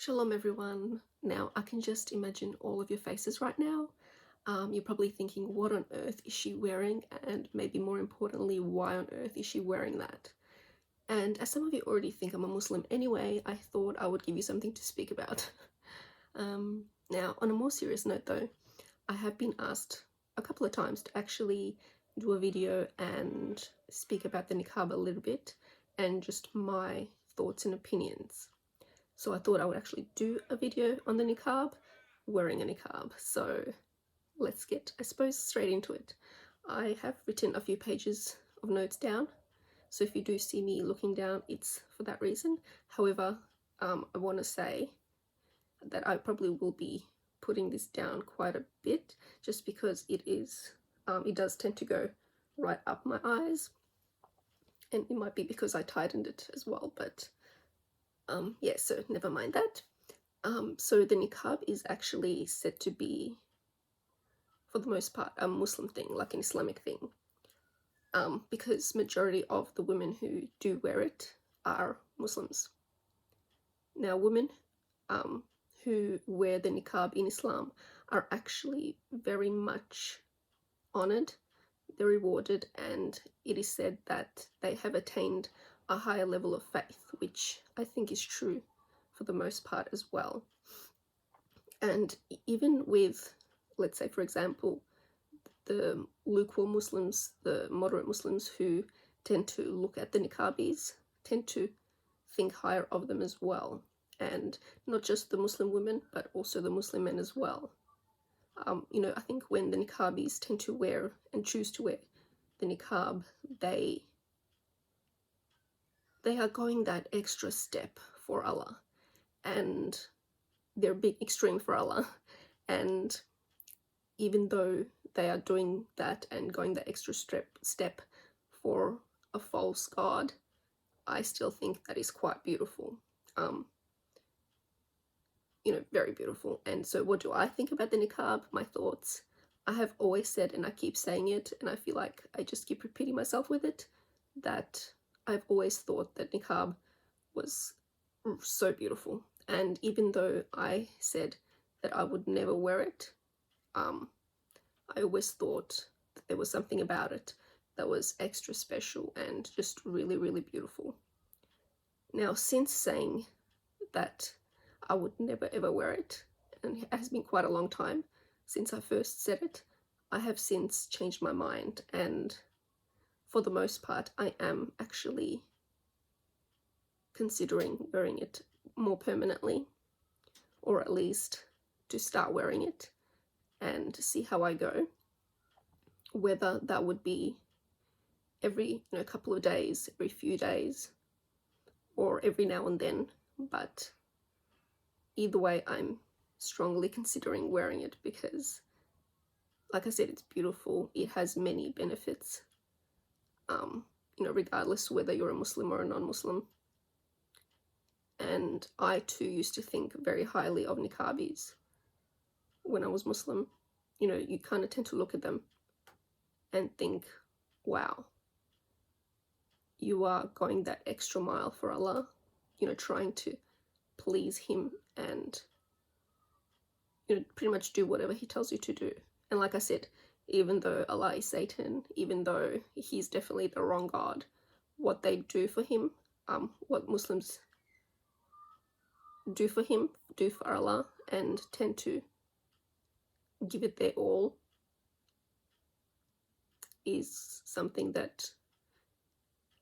Shalom everyone. Now I can just imagine all of your faces right now. You're probably thinking, what on earth is she wearing? And maybe more importantly, why on earth is she wearing that? And as some of you already think I'm a Muslim anyway, I thought I would give you something to speak about. Now, on a more serious note though, I have been asked a couple of times to actually do a video and speak about the niqab a little bit and just my thoughts and opinions. So I thought I would actually do a video on the niqab, wearing a niqab. So let's get, I suppose, straight into it. I have written a few pages of notes down, so if you do see me looking down, it's for that reason. However, I want to say that I probably will be putting this down quite a bit, just because it does tend to go right up my eyes, and it might be because I tightened it as well, but yeah, so never mind that. So the niqab is actually said to be, for the most part, a Muslim thing, like an Islamic thing, because majority of the women who do wear it are Muslims. Now, women who wear the niqab in Islam are actually very much honored, they're rewarded, and it is said that they have attained a higher level of faith, which I think is true for the most part as well. And even with, let's say, for example, the lukewarm Muslims, the moderate Muslims who tend to look at the niqabis, tend to think higher of them as well. And not just the Muslim women, but also the Muslim men as well. I think when the niqabis tend to wear and choose to wear the niqab, they are going that extra step for Allah, and they're being extreme for Allah. And even though they are doing that and going the extra step for a false god, I still think that is quite beautiful. Very beautiful. And so what do I think about the niqab? My thoughts. I have always said, and I keep saying it, and I feel like I just keep repeating myself with it, that I've always thought that niqab was so beautiful. And even though I said that I would never wear it, I always thought that there was something about it that was extra special and just really, really beautiful. Now, since saying that I would never ever wear it, and it has been quite a long time since I first said it, I have since changed my mind, and for the most part I am actually considering wearing it more permanently, or at least to start wearing it and see how I go, whether that would be every couple of days, every few days, or every now and then. But either way, I'm strongly considering wearing it because, like I said, it's beautiful. It has many benefits, regardless whether you're a Muslim or a non-Muslim. And I too used to think very highly of niqabis when I was Muslim. You kind of tend to look at them and think, wow, you are going that extra mile for Allah, trying to please him and pretty much do whatever he tells you to do. And like I said, even though Allah is Satan, even though he's definitely the wrong God, what they do for him, what Muslims do for him, do for Allah, and tend to give it their all, is something that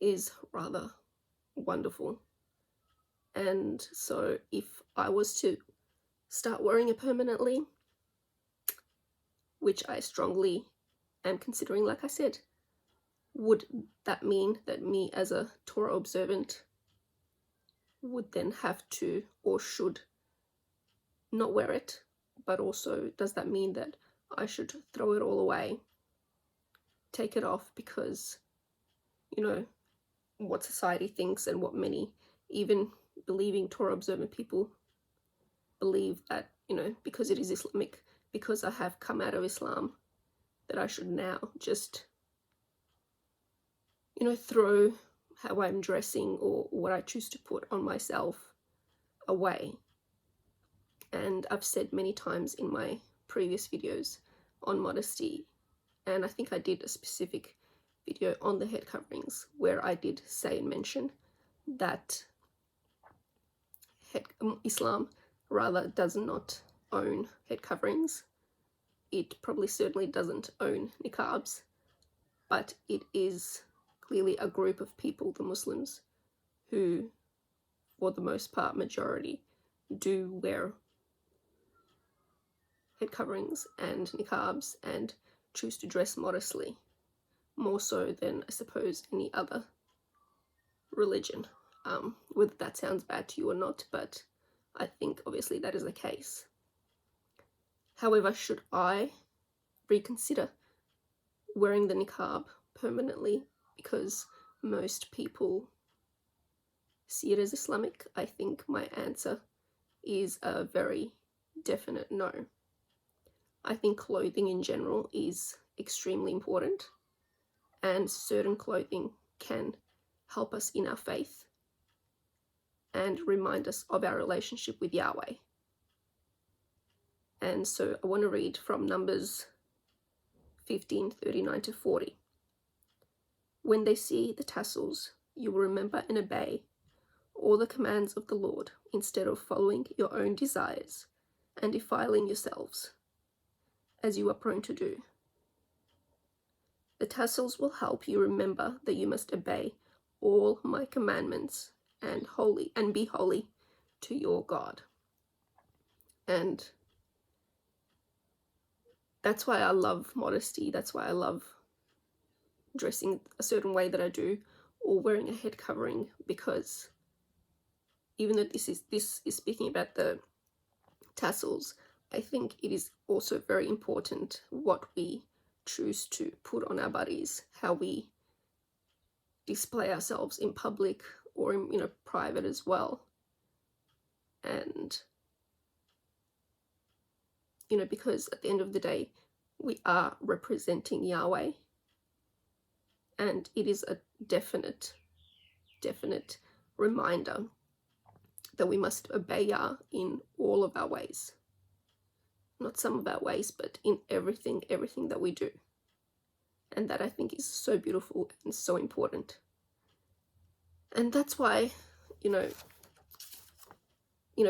is rather wonderful. And so if I was to start wearing it permanently, which I strongly am considering, like I said, would that mean that me as a Torah observant would then have to or should not wear it? But also, does that mean that I should throw it all away, take it off because, what society thinks and what many even believing Torah observant people believe, that, because it is Islamic, because I have come out of Islam, that I should now just, throw how I'm dressing or what I choose to put on myself away And I've said many times in my previous videos on modesty, and I think I did a specific video on the head coverings where I did say and mention that Islam rather does not own head coverings. It probably certainly doesn't own niqabs, but it is clearly a group of people, the Muslims, who, for the most part, majority, do wear head coverings and niqabs and choose to dress modestly, more so than, I suppose, any other religion. Whether that sounds bad to you or not, but I think obviously that is the case. However, should I reconsider wearing the niqab permanently because most people see it as Islamic? I think my answer is a very definite no. I think clothing in general is extremely important, and certain clothing can help us in our faith and remind us of our relationship with Yahweh. And so I want to read from Numbers 15:39 to 40. When they see the tassels, you will remember and obey all the commands of the Lord instead of following your own desires and defiling yourselves, as you are prone to do. The tassels will help you remember that you must obey all my commandments and be holy to your God. And that's why I love modesty. That's why I love dressing a certain way that I do, or wearing a head covering, because even though this is speaking about the tassels, I think it is also very important what we choose to put on our bodies, how we display ourselves in public or in private as well. And because at the end of the day, we are representing Yahweh, and it is a definite reminder that we must obey Yah in all of our ways. Not some of our ways, but in everything that we do. And that, I think, is so beautiful and so important. And that's why,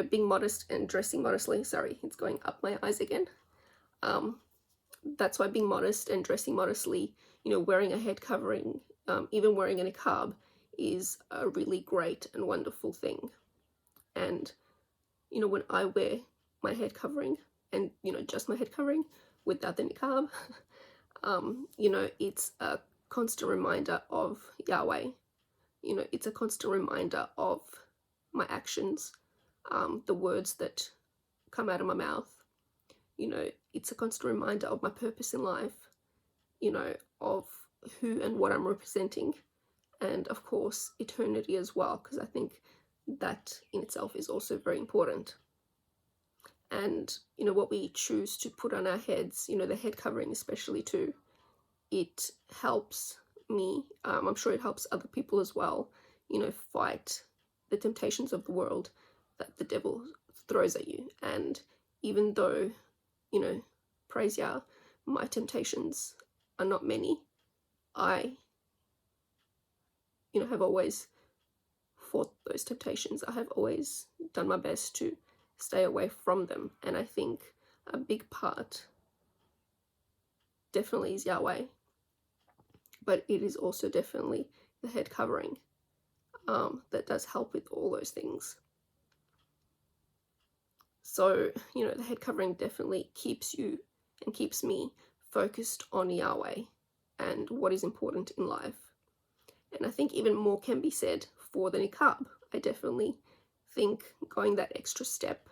being modest and dressing modestly, sorry, it's going up my eyes again. That's why being modest and dressing modestly, wearing a head covering, even wearing a niqab, is a really great and wonderful thing. And, when I wear my head covering, and, just my head covering without the niqab, it's a constant reminder of Yahweh. It's a constant reminder of my actions, the words that come out of my mouth. It's a constant reminder of my purpose in life, of who and what I'm representing, and of course eternity as well, because I think that in itself is also very important. And what we choose to put on our heads, the head covering especially too, it helps me, I'm sure it helps other people as well, fight the temptations of the world that the devil throws at you. And even though, praise Yah, my temptations are not many, I, have always fought those temptations. I have always done my best to stay away from them. And I think a big part definitely is Yahweh, but it is also definitely the head covering that does help with all those things. So, the head covering definitely keeps you and keeps me focused on Yahweh and what is important in life. And I think even more can be said for the niqab. I definitely think going that extra step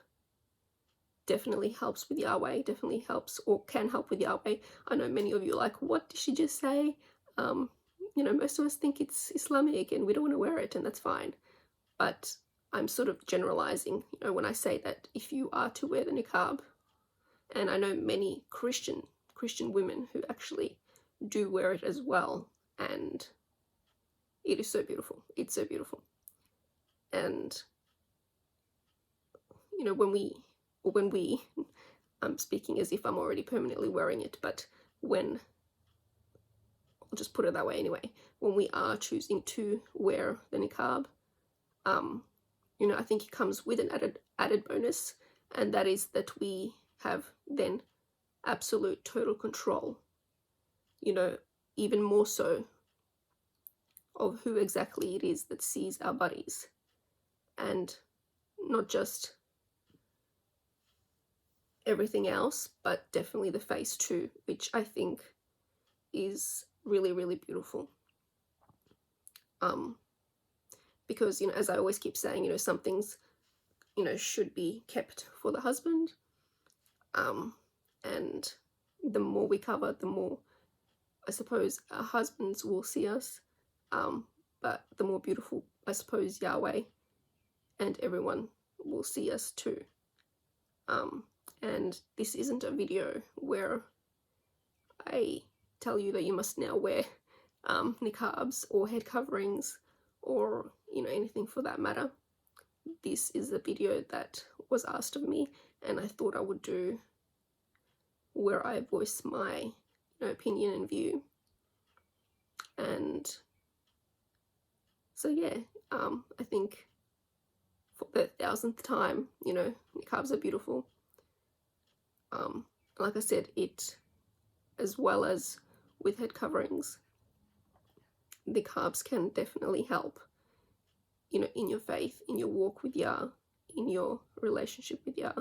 definitely helps with Yahweh, definitely helps or can help with Yahweh. I know many of you are like, what did she just say? Most of us think it's Islamic and we don't want to wear it, and that's fine. But I'm sort of generalizing, when I say that if you are to wear the niqab, and I know many Christian women who actually do wear it as well, and it is so beautiful. It's so beautiful. And, when we or when we, I'm speaking as if I'm already permanently wearing it, but when, I'll just put it that way anyway, when we are choosing to wear the niqab, you know, I think it comes with an added bonus, and that is that we have then absolute total control, you know, even more so, of who exactly it is that sees our bodies, and not just everything else, but definitely the face too, which I think is really, really beautiful. Because, you know, as I always keep saying, you know, some things, you know, should be kept for the husband, and the more we cover, the more, I suppose, our husbands will see us, but the more beautiful, I suppose, Yahweh and everyone will see us too. And this isn't a video where I tell you that you must now wear niqabs or head coverings, or, you know, anything for that matter. This is a video that was asked of me, and I thought I would do, where I voice my, you know, opinion and view. And so yeah, I think for the 1000th time, you know, niqabs are beautiful. Like I said, it, as well as with head coverings, the niqabs can definitely help, you know, in your faith, in your walk with Yah, in your relationship with Yah,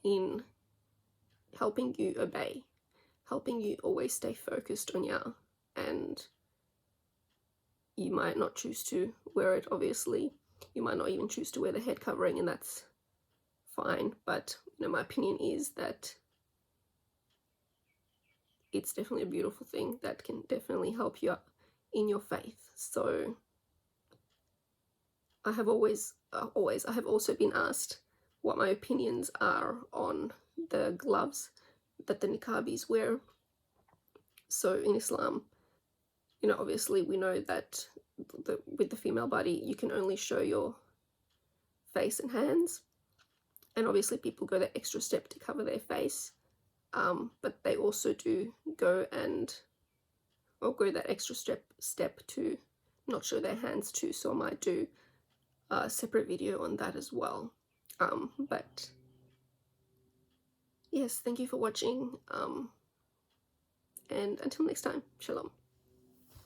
in helping you obey, helping you always stay focused on Yah. And you might not choose to wear it, obviously. You might not even choose to wear the head covering, and that's fine. But, you know, my opinion is that it's definitely a beautiful thing that can definitely help you in your faith. So I have I have also been asked what my opinions are on the gloves that the niqabis wear. So in Islam, you know, obviously we know that with the female body, you can only show your face and hands. And obviously people go the extra step to cover their face. But they also do go that extra step to not show their hands too. So I might do a separate video on that as well. But yes, thank you for watching. And until next time, shalom.